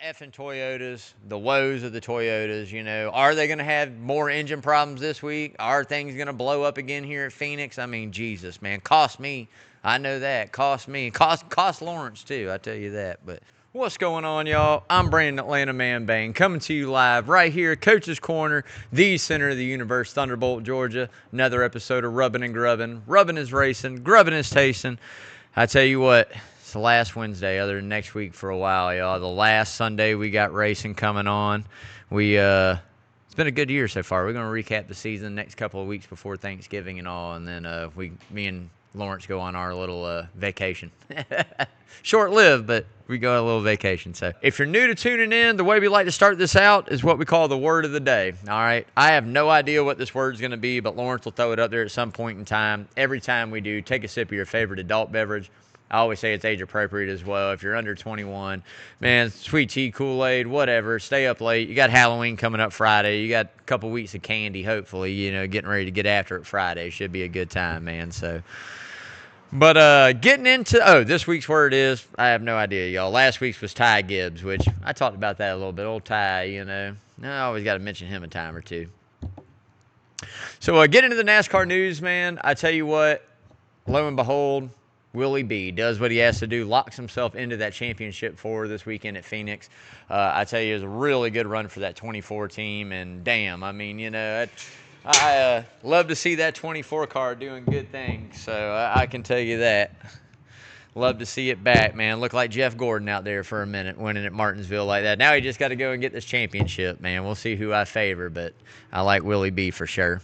effing Toyotas, the woes of the Toyotas, you know. Are they going to have more engine problems this week? Are things going to blow up again here at Phoenix? I mean, Jesus, man. Cost me. I know that. Cost me. Cost Lawrence, too. I tell you that. But what's going on, y'all? I'm Brandon Atlanta Man Bang, coming to you live right here, Coach's Corner, the center of the universe, Thunderbolt, Georgia. Another episode of Rubbin' and Grubbin'. Rubbin' is racing. Grubbin' is tasting. I tell you what. It's the last Wednesday, other than next week for a while, y'all. The last Sunday we got racing coming on. It's been a good year so far. We're going to recap the season next couple of weeks before Thanksgiving and all, and then me and Lawrence go on our little vacation. Short-lived, but we go on a little vacation. So if you're new to tuning in, the way we like to start this out is what we call the word of the day. All right, I have no idea what this word's going to be, but Lawrence will throw it up there at some point in time. Every time we do, take a sip of your favorite adult beverage. I always say it's age appropriate as well. If you're under 21, man, sweet tea, Kool-Aid, whatever, stay up late. You got Halloween coming up Friday. You got a couple weeks of candy, hopefully, you know, getting ready to get after it Friday. Should be a good time, man. So, but getting into, this week's word is, I have no idea, y'all. Last week's was Ty Gibbs, which I talked about that a little bit. Old Ty, you know. I always got to mention him a time or two. So, get into the NASCAR news, man. I tell you what, lo and behold, Willie B does what he has to do, locks himself into that championship for this weekend at Phoenix. I tell you, it was a really good run for that 24 team, and damn, I mean, you know, I love to see that 24 car doing good things, so I can tell you that. Love to see it back, man. Looked like Jeff Gordon out there for a minute, winning at Martinsville like that. Now he just got to go and get this championship, man. We'll see who I favor, but I like Willie B for sure.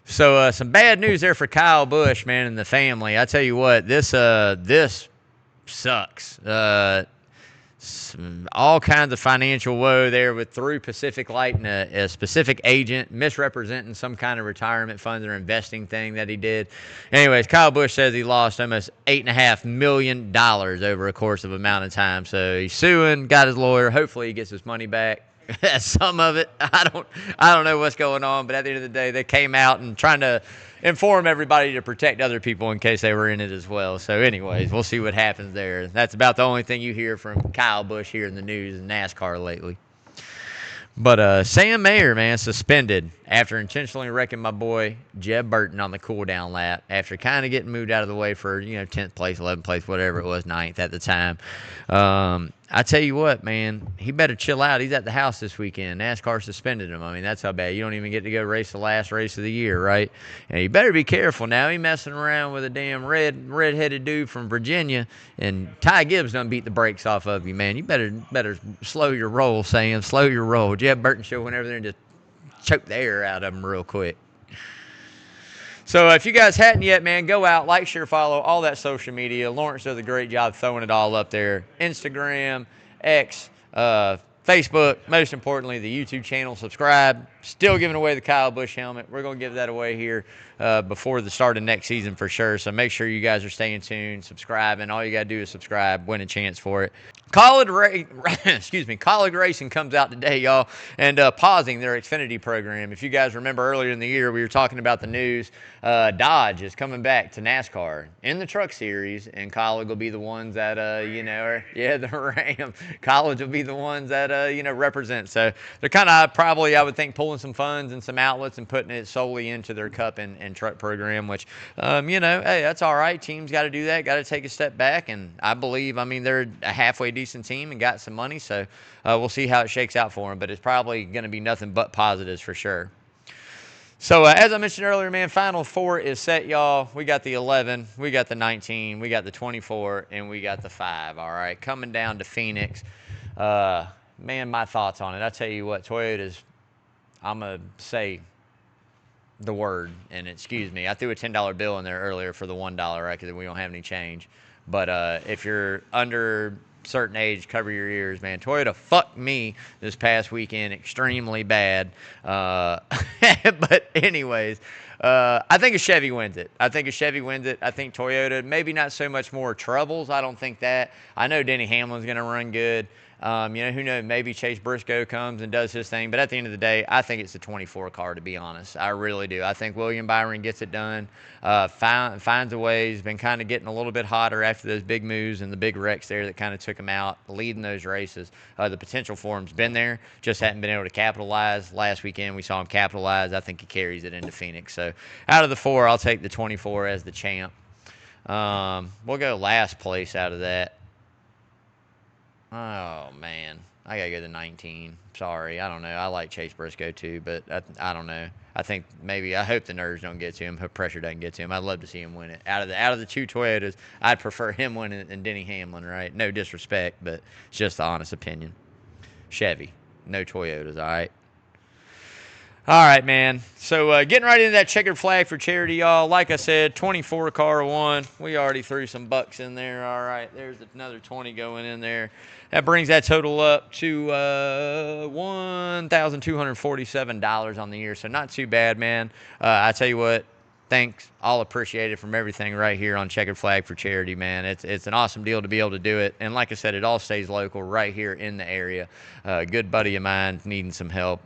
So some bad news there for Kyle Busch, man, and the family. I tell you what, this sucks. All kinds of financial woe there through Pacific Light and a specific agent misrepresenting some kind of retirement fund or investing thing that he did. Anyways, Kyle Busch says he lost almost $8.5 million over a course of amount of time. So he's suing, got his lawyer. Hopefully he gets his money back. Some of it, I don't know what's going on, but at the end of the day, they came out and trying to inform everybody to protect other people in case they were in it as well. So anyways, we'll see what happens there. That's about the only thing you hear from Kyle Busch here in the news and NASCAR lately. But Sam Mayer, man, suspended after intentionally wrecking my boy Jeb Burton on the cool-down lap after kind of getting moved out of the way for, 10th place, 11th place, whatever it was, 9th at the time. I tell you what, man, he better chill out. He's at the house this weekend. NASCAR suspended him. I mean, that's how bad. You don't even get to go race the last race of the year, right? And you better be careful now. He messing around with a damn red-headed dude from Virginia, and Ty Gibbs done beat the brakes off of you, man. You better slow your roll, Sam. Slow your roll. Jeb Burton should went over there and just choke the air out of him real quick. So if you guys hadn't yet, man, go out, like, share, follow, all that social media. Lawrence does a great job throwing it all up there. Instagram, X, Facebook, most importantly, the YouTube channel. Subscribe. Still giving away the Kyle Busch helmet. We're going to give that away here before the start of next season for sure. So make sure you guys are staying tuned, subscribing. All you got to do is subscribe, win a chance for it. College Racing comes out today, y'all, and pausing their Xfinity program. If you guys remember earlier in the year, we were talking about the news. Dodge is coming back to NASCAR in the Truck Series, and College will be the ones that, the Ram. College will be the ones that, represent. So they're kind of probably, I would think, pulling some funds and some outlets and putting it solely into their Cup and Truck program, which, hey, that's all right. Teams got to do that, got to take a step back, and I believe, they're a halfway decent team and got some money, so we'll see how it shakes out for them, but it's probably going to be nothing but positives for sure. So as I mentioned earlier, man, Final Four is set, y'all. We got the 11, we got the 19, we got the 24, and we got the 5, all right, coming down to Phoenix. Man, my thoughts on it. I tell you what, Toyota's, I'm going to say the word, and excuse me, I threw a $10 bill in there earlier for the $1, right, because we don't have any change. But if you're under certain age, cover your ears, man. Toyota fucked me this past weekend extremely bad. But anyways, I think a Chevy wins it. I think Toyota, maybe not so much more troubles. I don't think that. I know Denny Hamlin's going to run good. Who knows? Maybe Chase Briscoe comes and does his thing. But at the end of the day, I think it's the 24 car, to be honest. I really do. I think William Byron gets it done, finds a way. He's been kind of getting a little bit hotter after those big moves and the big wrecks there that kind of took him out, leading those races. The potential for him's been there, just hadn't been able to capitalize. Last weekend, we saw him capitalize. I think he carries it into Phoenix. So out of the 4, I'll take the 24 as the champ. We'll go last place out of that. Oh, man. I got to go to 19. Sorry. I don't know. I like Chase Briscoe too, but I don't know. I think I hope the nerves don't get to him. Hope pressure doesn't get to him. I'd love to see him win it. Out of the 2 Toyotas, I'd prefer him winning it than Denny Hamlin, right? No disrespect, but it's just the honest opinion. Chevy. No Toyotas, all right? All right, man. So getting right into that checkered flag for charity, y'all. Like I said, 24 car one. We already threw some bucks in there. All right, there's another 20 going in there. That brings that total up to $1,247 on the year. So not too bad, man. I tell you what, thanks. I'll appreciate it from everything right here on Checkered Flag for Charity, man. It's an awesome deal to be able to do it. And like I said, it all stays local right here in the area. Good buddy of mine needing some help.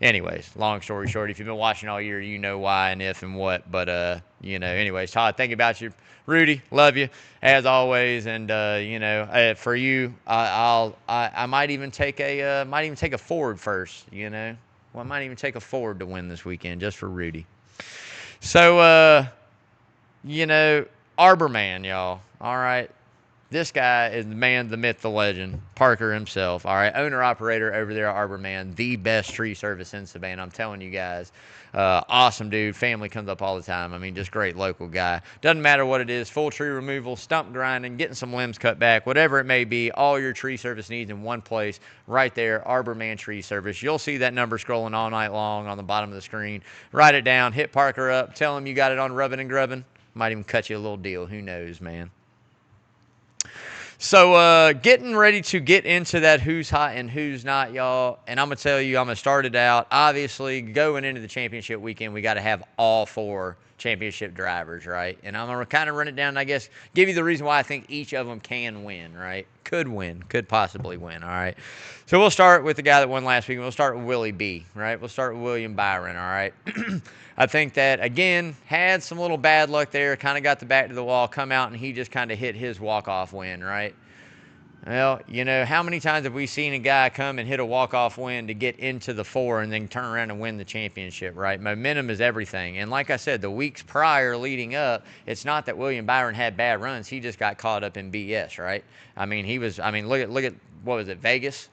Anyways, long story short, if you've been watching all year, you know why and if and what. But, anyways, Todd, thinking about you. Rudy, love you, as always. And, for you, I might even take a Ford first, Well, I might even take a Ford to win this weekend just for Rudy. So, Arbor Man, y'all. All right. This guy is the man, the myth, the legend, Parker himself. All right, owner-operator over there at Arbor Man, the best tree service in Savannah. I'm telling you guys, awesome dude. Family comes up all the time. I mean, just great local guy. Doesn't matter what it is, full tree removal, stump grinding, getting some limbs cut back, whatever it may be, all your tree service needs in one place right there, Arbor Man Tree Service. You'll see that number scrolling all night long on the bottom of the screen. Write it down, hit Parker up, tell him you got it on Rubbin' and Grubbin'. Might even cut you a little deal. Who knows, man? So getting ready to get into that who's hot and who's not, y'all. And I'm going to tell you, I'm going to start it out. Obviously, going into the championship weekend, we got to have all 4 championship drivers, right? And I'm going to kind of run it down and I guess give you the reason why I think each of them can win, right? Could possibly win, all right? So we'll start with the guy that won last week. We'll start with Willie B, right? We'll start with William Byron, all right? I think that, again, had some little bad luck there, kind of got the back to the wall, come out, and he just kind of hit his walk-off win, right? Well, how many times have we seen a guy come and hit a walk-off win to get into the 4 and then turn around and win the championship, right? Momentum is everything. And like I said, the weeks prior leading up, it's not that William Byron had bad runs. He just got caught up in BS, right? Look at what was it, Vegas,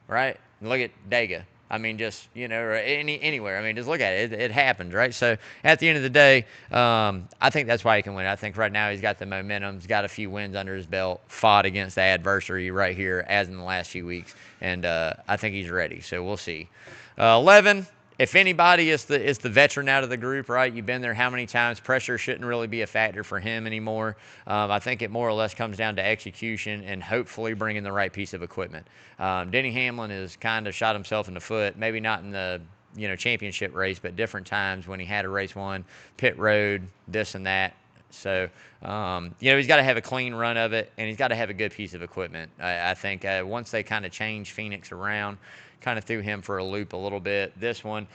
right? Look at Dega. Or anywhere. Just look at it. It happens, right? So at the end of the day, I think that's why he can win. I think right now he's got the momentum. He's got a few wins under his belt, fought against the adversary right here as in the last few weeks. And I think he's ready. So we'll see. 11, if anybody is the veteran out of the group, right? You've been there how many times? Pressure shouldn't really be a factor for him anymore. I think it more or less comes down to execution and hopefully bringing the right piece of equipment. Denny Hamlin has kind of shot himself in the foot, maybe not in the championship race, but different times when he had a race won, pit road, this and that. So, he's got to have a clean run of it, and he's got to have a good piece of equipment. I think once they kind of change Phoenix around, kind of threw him for a loop a little bit. This one,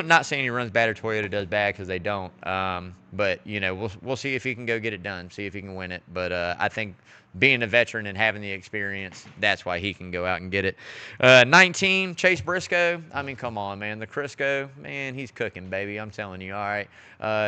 not saying he runs bad or Toyota does bad because they don't. But we'll see if he can go get it done, see if he can win it. But I think being a veteran and having the experience, that's why he can go out and get it. 19, Chase Briscoe. Come on, man. The Crisco, man, he's cooking, baby. I'm telling you, all right.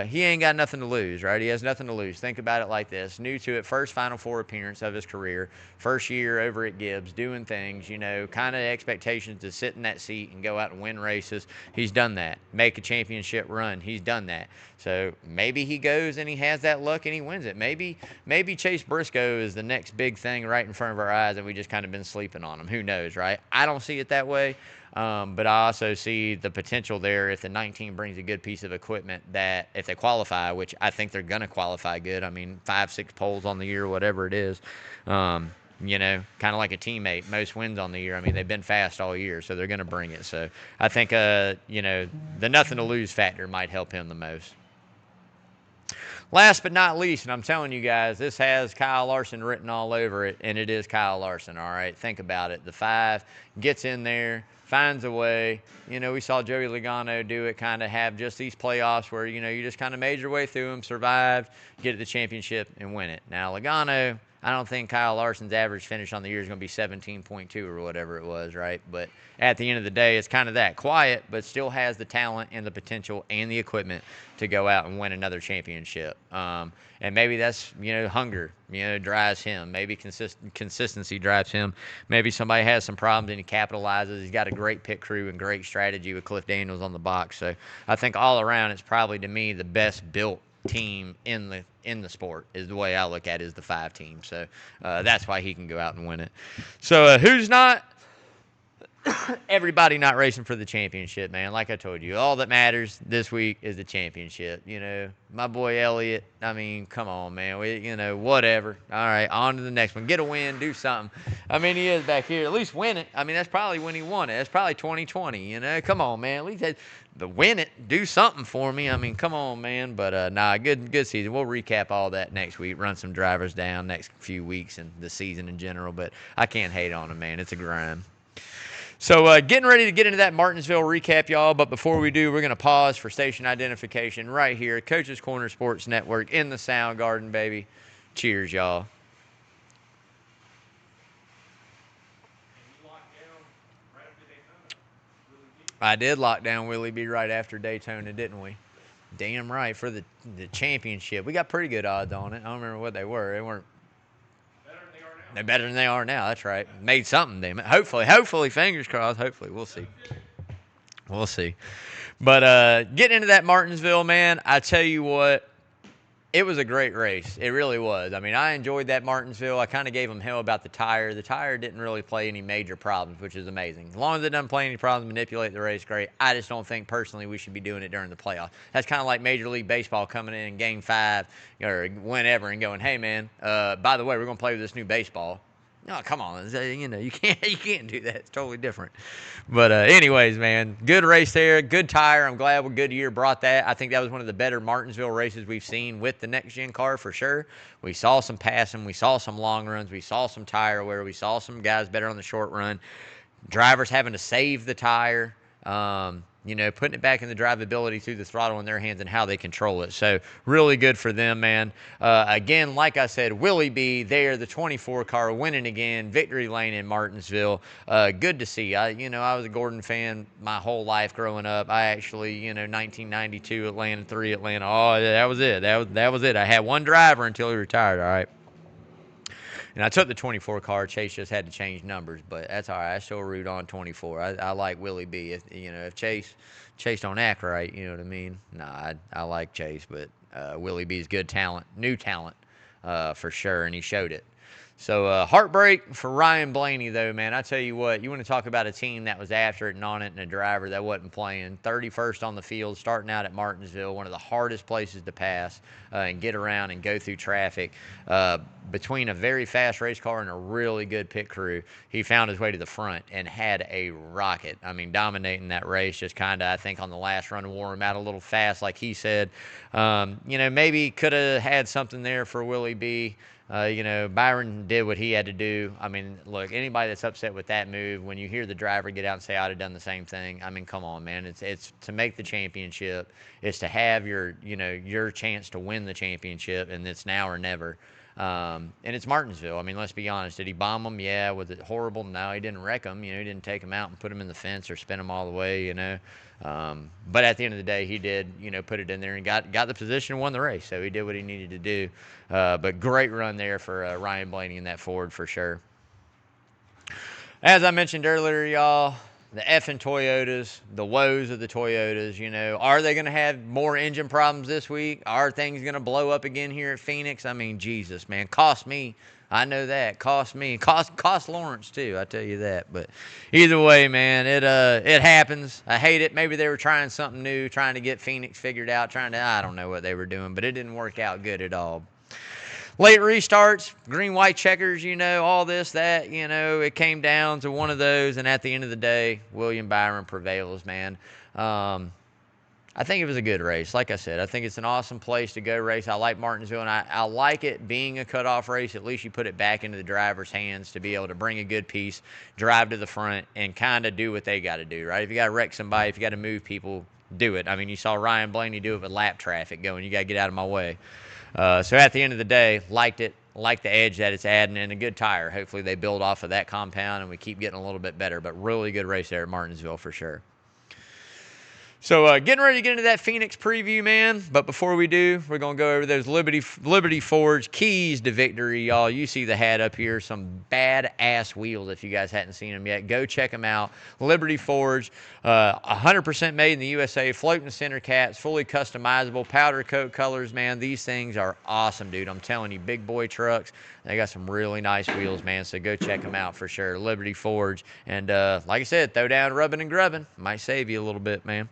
He ain't got nothing to lose, right? He has nothing to lose. Think about it like this. New to it, first Final Four appearance of his career. First year over at Gibbs, doing things, kind of expectations to sit in that seat and go out and win races. He's done that. Make a championship run. He's done that. So maybe he goes and he has that luck and he wins it. Maybe Chase Briscoe is the next big thing right in front of our eyes and we just kind of been sleeping on him. Who knows, right? I don't see it that way. But I also see the potential there if the 19 brings a good piece of equipment that if they qualify, which I think they're going to qualify good. 5-6 poles on the year, whatever it is. Kind of like a teammate, most wins on the year. They've been fast all year, so they're going to bring it. So I think, the nothing to lose factor might help him the most. Last but not least, and I'm telling you guys, this has Kyle Larson written all over it, and it is Kyle Larson, all right? Think about it. The 5 gets in there, finds a way. We saw Joey Logano do it, kind of have just these playoffs where, you just kind of made your way through them, survived, get to the championship, and win it. Now, Logano, I don't think Kyle Larson's average finish on the year is going to be 17.2 or whatever it was, right? But at the end of the day, it's kind of that quiet, but still has the talent and the potential and the equipment to go out and win another championship. And maybe that's, hunger, drives him. Maybe consistency drives him. Maybe somebody has some problems and he capitalizes. He's got a great pit crew and great strategy with Cliff Daniels on the box. So I think all around, it's probably, to me, the best built team in the sport is the way I look at it, is the 5 team. So that's why he can go out and win it. So who's not? Everybody not racing for the championship, man. Like I told you, all that matters this week is the championship. My boy Elliott, I mean, come on, man. Whatever. All right, on to the next one. Get a win, do something. I mean, he is back here. At least win it. I mean, that's probably when he won it. That's probably 2020, Come on, man. At least win it. Do something for me. I mean, come on, man. But, good season. We'll recap all that next week, run some drivers down next few weeks and the season in general. But I can't hate on him, man. It's a grind. So getting ready to get into that Martinsville recap, y'all. But before we do, we're going to pause for station identification right here. Coach's Corner Sports Network in the Sound Garden, baby. Cheers, y'all. I did lock down Willie B right after Daytona, didn't we? Damn right, for the championship. We got pretty good odds on it. I don't remember what they were. They weren't. They're better than they are now. That's right. Made something, damn it. Hopefully, fingers crossed. Hopefully, we'll see. We'll see. But getting into that Martinsville, man, I tell you what, it was a great race. It really was. I mean, I enjoyed that Martinsville. I kind of gave them hell about the tire. The tire didn't really play any major problems, which is amazing. As long as it doesn't play any problems, manipulate the race, great. I just don't think, personally, we should be doing it during the playoffs. That's kind of like Major League Baseball coming in Game 5 or whenever and going, hey, man, by the way, we're going to play with this new baseball. No, come on. You can't do that. It's totally different. But anyways, man, good race there. Good tire. I'm glad Goodyear brought that. I think that was one of the better Martinsville races we've seen with the next-gen car for sure. We saw some passing. We saw some long runs. We saw some tire wear. We saw some guys better on the short run. Drivers having to save the tire. Putting it back in the drivability through the throttle in their hands and how they control it. So really good for them, man. Again, like I said, Willie B there, the 24 car winning again, victory lane in Martinsville. Good to see. I was a Gordon fan my whole life growing up. I actually, 1992 Atlanta 3 Atlanta. Oh, that was it. That was it. I had one driver until he retired. All right. And I took the 24 car. Chase just had to change numbers, but that's all right. I still root on 24. I like Willie B. If Chase don't act right, you know what I mean? Nah, I like Chase, but Willie B's good talent, new talent for sure, and he showed it. So heartbreak for Ryan Blaney, though, man. I tell you what, you want to talk about a team that was after it and on it and a driver that wasn't playing. 31st on the field, starting out at Martinsville, one of the hardest places to pass and get around and go through traffic. Between a very fast race car and a really good pit crew, he found his way to the front and had a rocket. I mean, dominating that race, just kind of, I think, on the last run wore him out a little fast, like he said. Maybe could have had something there for Willie B. Byron did what he had to do. I mean, look, anybody that's upset with that move, when you hear the driver get out and say, I'd have done the same thing, I mean, come on, man. It's to make the championship. It's to have your chance to win the championship, and it's now or never. And it's Martinsville. I mean, let's be honest. Did he bomb them? Yeah. Was it horrible? No, he didn't wreck them. He didn't take them out and put them in the fence or spin them all the way, But at the end of the day, he did, put it in there and got the position and won the race. So he did what he needed to do. But great run there for Ryan Blaney in that Ford for sure. As I mentioned earlier, y'all, the effing Toyotas, the woes of the Toyotas, are they going to have more engine problems this week? Are things going to blow up again here at Phoenix? I mean, Jesus, man, cost me. I know that. Cost me. Cost Lawrence, too. I tell you that. But either way, man, it happens. I hate it. Maybe they were trying something new, trying to get Phoenix figured out, I don't know what they were doing, but it didn't work out good at all. Late restarts, green-white checkers, all this, that, it came down to one of those, and at the end of the day, William Byron prevails, man. I think it was a good race. Like I said, I think it's an awesome place to go race. I like Martinsville, and I like it being a cutoff race. At least you put it back into the driver's hands to be able to bring a good piece, drive to the front, and kind of do what they got to do, right? If you got to wreck somebody, if you got to move people, do it. I mean, you saw Ryan Blaney do it with lap traffic going, you got to get out of my way. So at the end of the day, liked it. Like the edge that it's adding, and a good tire. Hopefully they build off of that compound and we keep getting a little bit better. But really good race there at Martinsville for sure. So getting ready to get into that Phoenix preview, man. But before we do, we're going to go over those Liberty Forge keys to victory, y'all. You see the hat up here. Some badass wheels if you guys hadn't seen them yet. Go check them out. Liberty Forge, 100% made in the USA. Floating center caps, fully customizable, powder coat colors, man. These things are awesome, dude. I'm telling you, big boy trucks. They got some really nice wheels, man. So go check them out for sure. Liberty Forge. And like I said, throw down rubbing and grubbing. Might save you a little bit, man.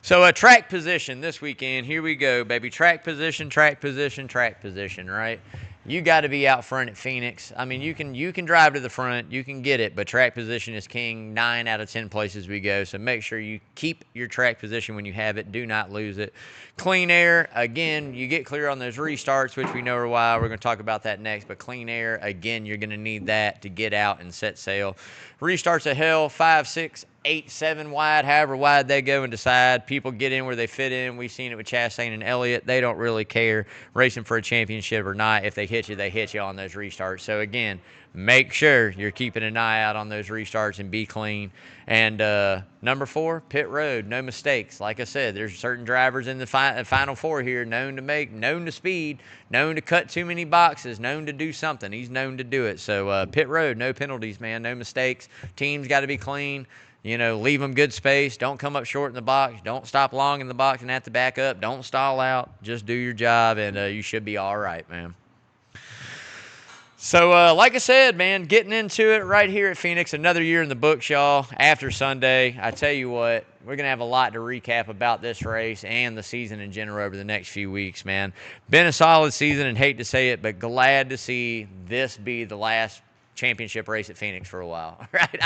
So track position this weekend. Here we go, baby. Track position, right? You got to be out front at Phoenix. I mean, you can drive to the front, you can get it, but track position is king 9 out of 10 places we go. So make sure you keep your track position when you have it. Do not lose it. Clean air, again, you get clear on those restarts, which we know are wild. We're going to talk about that next. But clean air, again, you're going to need that to get out and set sail. Restarts of hell, 5, 6, 8, 7 wide, however wide they go and decide. People get in where they fit in. We've seen it with Chastain and Elliott. They don't really care racing for a championship or not. If they hit you on those restarts. So again, make sure you're keeping an eye out on those restarts and be clean. And number 4, pit road, no mistakes. Like I said, there's certain drivers in the final 4 here known to speed, known to cut too many boxes, known to do something. He's known to do it. So pit road, no penalties, man, no mistakes. Team's got to be clean. You know, leave them good space. Don't come up short in the box. Don't stop long in the box and have to back up. Don't stall out. Just do your job, and you should be all right, man. So, like I said, man, getting into it right here at Phoenix, another year in the books, y'all. After Sunday, I tell you what, we're going to have a lot to recap about this race and the season in general over the next few weeks, man. Been a solid season, and hate to say it, but glad to see this be the last championship race at Phoenix for a while, right?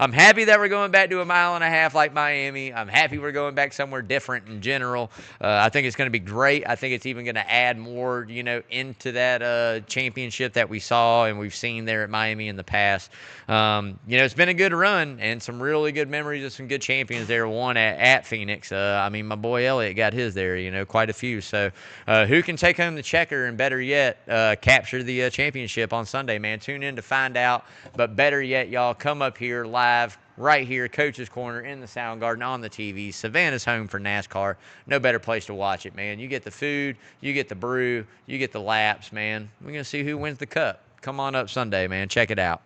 I'm happy that we're going back to 1.5 miles like Miami. I'm happy we're going back somewhere different in general. I think it's going to be great. I think it's even going to add more, into that championship that we saw and we've seen there at Miami in the past. It's been a good run and some really good memories of some good champions there won at Phoenix. I mean, my boy Elliott got his there, quite a few. So who can take home the checker and better yet, capture the championship on Sunday, man? Tune in to find out. But better yet, y'all, come up here live right here, Coach's Corner in the Sound Garden on the TV. Savannah's home for NASCAR. No better place to watch it, man. You get the food, you get the brew, you get the laps, man. We're going to see who wins the cup. Come on up Sunday, man. Check it out.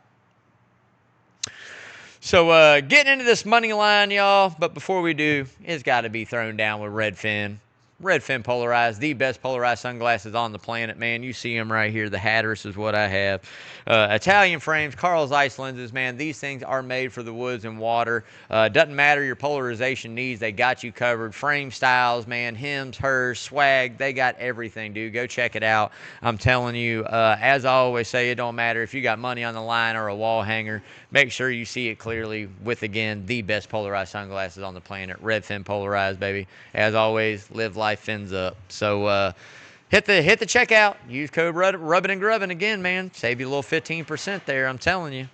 So getting into this money line, y'all. But before we do, it's got to be thrown down with Redfin. Redfin Polarized, the best polarized sunglasses on the planet, man. You see them right here. The Hatteras is what I have. Italian frames, Carl Zeiss lenses, man. These things are made for the woods and water. Doesn't matter your polarization needs. They got you covered. Frame styles, man. Hems, hers, swag. They got everything, dude. Go check it out. I'm telling you, as I always say, it don't matter if you got money on the line or a wall hanger. Make sure you see it clearly with, again, the best polarized sunglasses on the planet. Redfin Polarized, baby. As always, live life fins up. So hit the checkout. Use code Rubbin' and Grubbin' again, man. Save you a little 15% there, I'm telling you.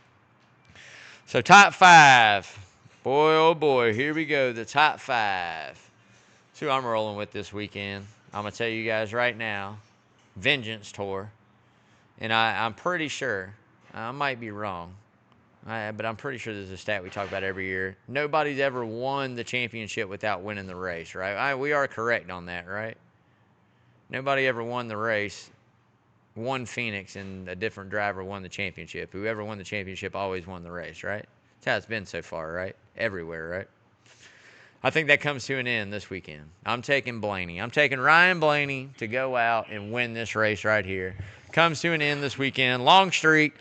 So top 5. Boy, oh boy, here we go. The top 5. That's who I'm rolling with this weekend. I'm going to tell you guys right now. Vengeance Tour. And I'm pretty sure, I might be wrong, but I'm pretty sure this is a stat we talk about every year. Nobody's ever won the championship without winning the race, right? We are correct on that, right? Nobody ever won the race, won Phoenix, and a different driver won the championship. Whoever won the championship always won the race, right? That's how it's been so far, right? Everywhere, right? I think that comes to an end this weekend. I'm taking Blaney. I'm taking Ryan Blaney to go out and win this race right here. Comes to an end this weekend. Long streak.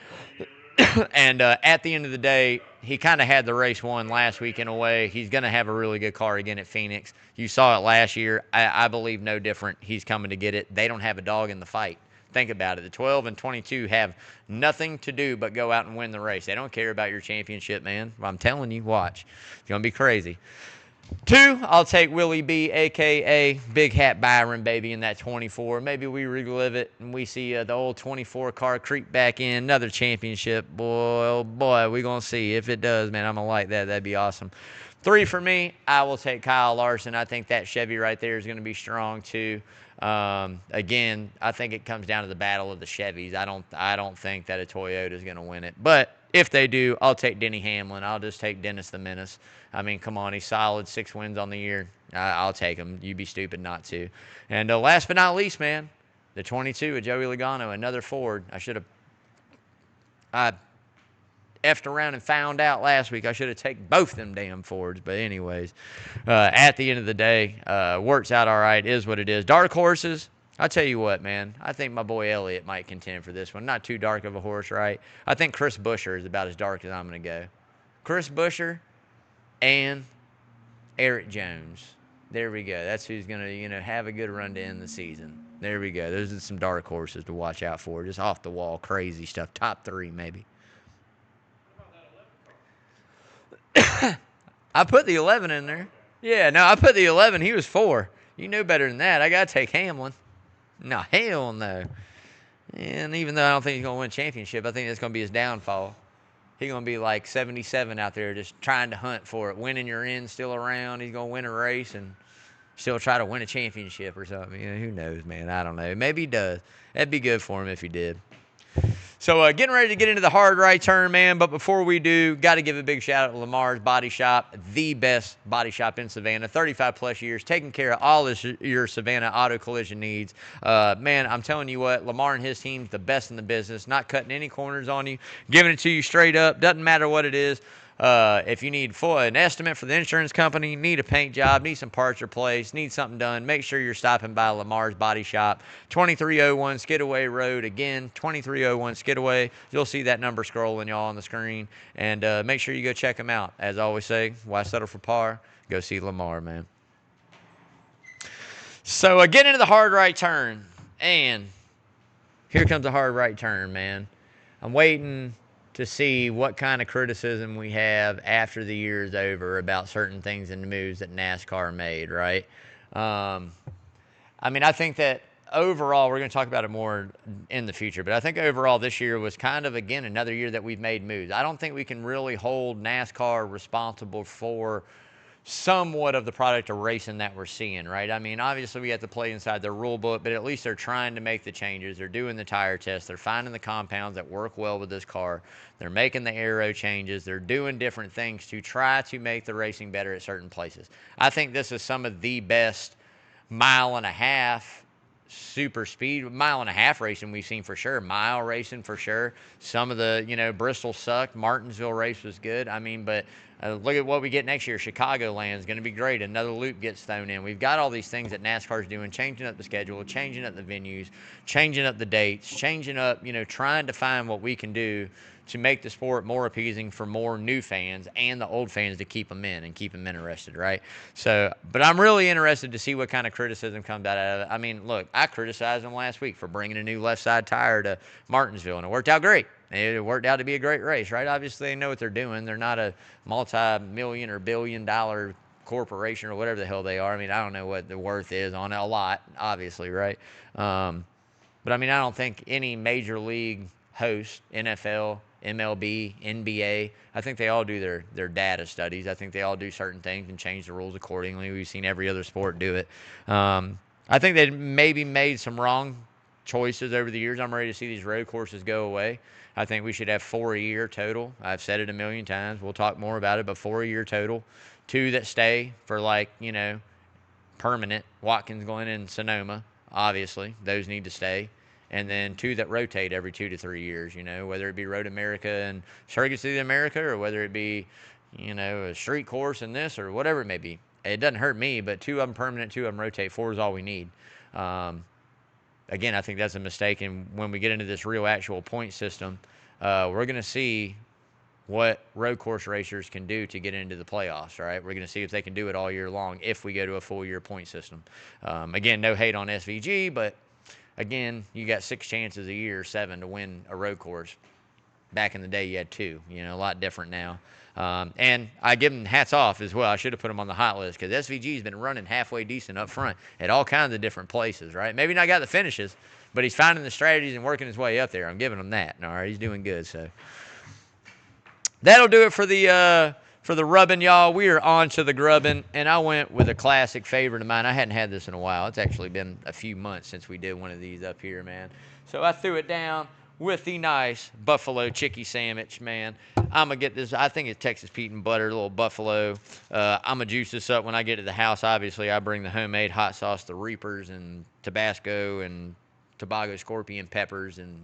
And at the end of the day, he kind of had the race won last week in a way. He's going to have a really good car again at Phoenix. You saw it last year. I believe no different. He's coming to get it. They don't have a dog in the fight. Think about it. The 12 and 22 have nothing to do but go out and win the race. They don't care about your championship, man. I'm telling you, watch. It's going to be crazy. 2, I'll take Willie B, a.k.a. Big Hat Byron, baby, in that 24. Maybe we relive it and we see the old 24 car creep back in. Another championship. Boy, oh boy, we're going to see. If it does, man, I'm going to like that. That'd be awesome. 3 for me, I will take Kyle Larson. I think that Chevy right there is going to be strong, too. Again, I think it comes down to the battle of the Chevys. I don't think that a Toyota is going to win it. But if they do, I'll take Denny Hamlin. I'll just take Dennis the Menace. I mean, come on, he's solid, 6 wins on the year. I'll take him. You'd be stupid not to. And last but not least, man, the 22 of Joey Logano, another Ford. I effed around and found out last week I should have taken both them damn Fords. But anyways, at the end of the day, works out all right, is what it is. Dark horses, I'll tell you what, man. I think my boy Elliott might contend for this one. Not too dark of a horse, right? I think Chris Buescher is about as dark as I'm going to go. Chris Buescher and Eric Jones. There we go. That's who's going to, have a good run to end the season. There we go. Those are some dark horses to watch out for. Just off the wall, crazy stuff. Top 3, maybe. I put the 11 in there. Yeah, no, I put the 11. He was 4. You know better than that. I got to take Hamlin. No, hell no. And even though I don't think he's going to win a championship, I think that's going to be his downfall. He's going to be like 77 out there just trying to hunt for it. Winning your end still around. He's going to win a race and still try to win a championship or something. Who knows, man? I don't know. Maybe he does. That'd be good for him if he did. So getting ready to get into the hard right turn, man. But before we do, got to give a big shout out to Lamar's Body Shop, the best body shop in Savannah. 35-plus years, taking care of all your Savannah auto collision needs. Man, I'm telling you what, Lamar and his team's the best in the business. Not cutting any corners on you, giving it to you straight up. Doesn't matter what it is. If you need an estimate for the insurance company, need a paint job, need some parts replaced, need something done, make sure you're stopping by Lamar's Body Shop, 2301 Skidaway Road. Again, 2301 Skidaway. You'll see that number scrolling, y'all, on the screen. And make sure you go check them out. As I always say, why settle for par? Go see Lamar, man. So get into the hard right turn. And here comes the hard right turn, man. I'm waiting to see what kind of criticism we have after the year is over about certain things and the moves that NASCAR made, right? I think that overall, we're going to talk about it more in the future, but I think overall this year was kind of, again, another year that we've made moves. I don't think we can really hold NASCAR responsible for somewhat of the product of racing that we're seeing, right? Obviously we have to play inside their rule book, but at least they're trying to make the changes. They're doing the tire tests. They're finding the compounds that work well with this car. They're making the aero changes. They're doing different things to try to make the racing better at certain places. I think this is some of the best mile-and-a-half super speed, mile-and-a-half racing we've seen for sure. Mile racing for sure. Some of the, Bristol sucked. Martinsville race was good. But look at what we get next year. Chicagoland is going to be great. Another loop gets thrown in. We've got all these things that NASCAR's doing, changing up the schedule, changing up the venues, changing up the dates, changing up, trying to find what we can do to make the sport more appeasing for more new fans and the old fans to keep them in and keep them interested, right? So, but I'm really interested to see what kind of criticism comes out of it. Look, I criticized them last week for bringing a new left side tire to Martinsville, and it worked out great. It worked out to be a great race, right? Obviously, they know what they're doing. They're not a multi-million or billion-dollar corporation or whatever the hell they are. I don't know what the worth is on it. A lot, obviously, right? But, I don't think any major league host, NFL, MLB, NBA, I think they all do their data studies. I think they all do certain things and change the rules accordingly. We've seen every other sport do it. I think they maybe made some wrong choices over the years. I'm ready to see these road courses go away. I think we should have 4 a year total. I've said it a million times. We'll talk more about it, but 4 a year total. 2 that stay for permanent. Watkins, Glen, and Sonoma, obviously. Those need to stay. And then 2 that rotate every 2 to 3 years, whether it be Road America and Circuit City America or whether it be, a street course and this or whatever it may be. It doesn't hurt me, but 2 of them permanent, 2 of them rotate. 4 is all we need. Again, I think that's a mistake. And when we get into this real actual point system, we're going to see what road course racers can do to get into the playoffs, right? We're going to see if they can do it all year long if we go to a full year point system. Again, no hate on SVG, but again, you got 6 chances a year, 7 to win a road course. Back in the day, you had 2. A lot different now. And I give him hats off as well. I should have put him on the hot list because SVG's been running halfway decent up front at all kinds of different places, right? Maybe not got the finishes, but he's finding the strategies and working his way up there. I'm giving him that. All right, he's doing good. So that'll do it for the rubbing, y'all. We are on to the grubbing, and I went with a classic favorite of mine. I hadn't had this in a while. It's actually been a few months since we did one of these up here, man. So I threw it down with the nice buffalo chicky sandwich, man. I'm going to get this. I think it's Texas Pete and butter, a little buffalo. I'm going to juice this up when I get to the house. Obviously, I bring the homemade hot sauce, the Reapers, and Tabasco, and Tobago scorpion peppers, and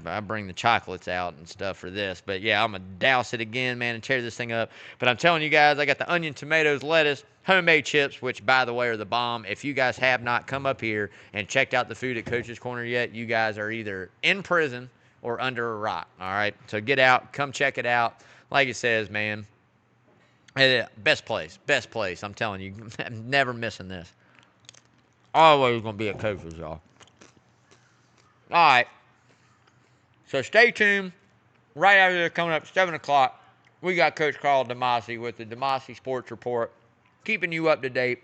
I bring the chocolates out and stuff for this. But, yeah, I'm going to douse it again, man, and tear this thing up. But I'm telling you guys, I got the onion, tomatoes, lettuce, homemade chips, which, by the way, are the bomb. If you guys have not come up here and checked out the food at Coach's Corner yet, you guys are either in prison or under a rock, all right? So get out. Come check it out. Like it says, man, best place. I'm telling you, I'm never missing this. Always going to be at Coach's, y'all. All right. So stay tuned. Right after this, coming up 7 o'clock, we got Coach Carl DeMasi with the DeMasi Sports Report, keeping you up to date.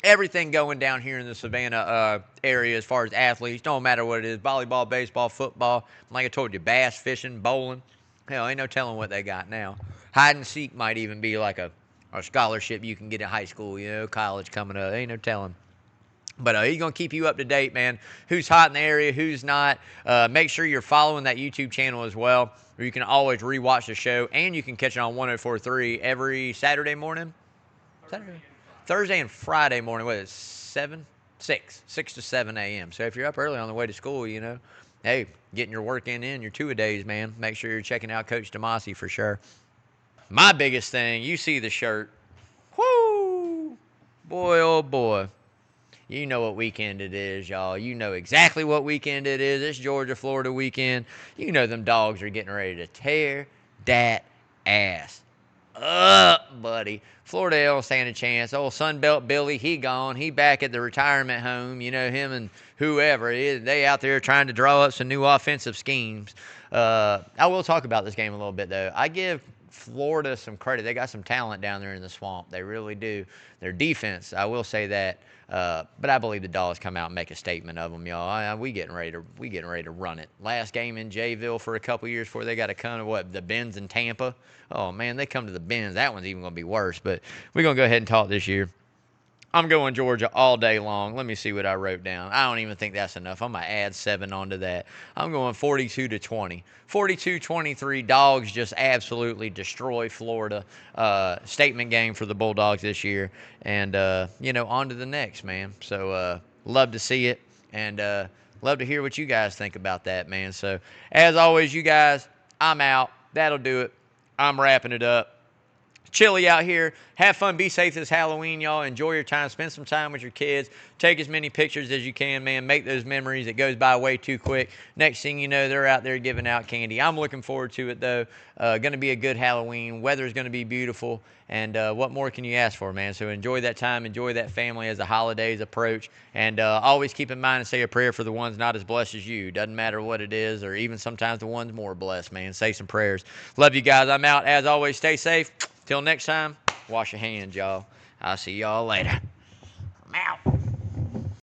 Everything going down here in the Savannah area as far as athletes, don't matter what it is, volleyball, baseball, football, like I told you, bass, fishing, bowling. Hell, ain't no telling what they got now. Hide and seek might even be like a scholarship you can get in high school, college coming up. Ain't no telling. But he's going to keep you up to date, man. Who's hot in the area, who's not. Make sure you're following that YouTube channel as well, where you can always rewatch the show, and you can catch it on 104.3 every Saturday morning. Thursday and Friday morning. What is it, 6 to 7 a.m. So if you're up early on the way to school, hey, getting your work in your 2-a-days, man. Make sure you're checking out Coach DeMasi for sure. My biggest thing, you see the shirt. Whoo! Boy, oh boy. You know what weekend it is, y'all. You know exactly what weekend it is. It's Georgia-Florida weekend. You know them dogs are getting ready to tear that ass up, buddy. Florida don't stand a chance. Old Sunbelt Billy, he gone. He back at the retirement home. Him and whoever it is. They out there trying to draw up some new offensive schemes. I will talk about this game a little bit, though. I give Florida some credit. They got some talent down there in the swamp. They really do. Their defense, I will say that. But I believe the Dogs come out and make a statement of them, y'all. We getting ready to run it. Last game in Jayville for a couple years before they got to come to the Benz in Tampa. Oh man, they come to the Benz. That one's even gonna be worse. But we're gonna go ahead and talk this year. I'm going Georgia all day long. Let me see what I wrote down. I don't even think that's enough. I'm going to add 7 onto that. I'm going 42-20. 42-23. Dogs just absolutely destroy Florida. Statement game for the Bulldogs this year. And, on to the next, man. So, love to see it. And love to hear what you guys think about that, man. So, as always, you guys, I'm out. That'll do it. I'm wrapping it up. Chilly out here. Have fun. Be safe this Halloween, y'all. Enjoy your time. Spend some time with your kids. Take as many pictures as you can, man. Make those memories. It goes by way too quick. Next thing you know, they're out there giving out candy. I'm looking forward to it, though. Going to be a good Halloween. Weather's going to be beautiful. And what more can you ask for, man? So enjoy that time. Enjoy that family as the holidays approach. And always keep in mind and say a prayer for the ones not as blessed as you. Doesn't matter what it is, or even sometimes the ones more blessed, man. Say some prayers. Love you guys. I'm out. As always, stay safe. Till next time, wash your hands, y'all. I'll see y'all later.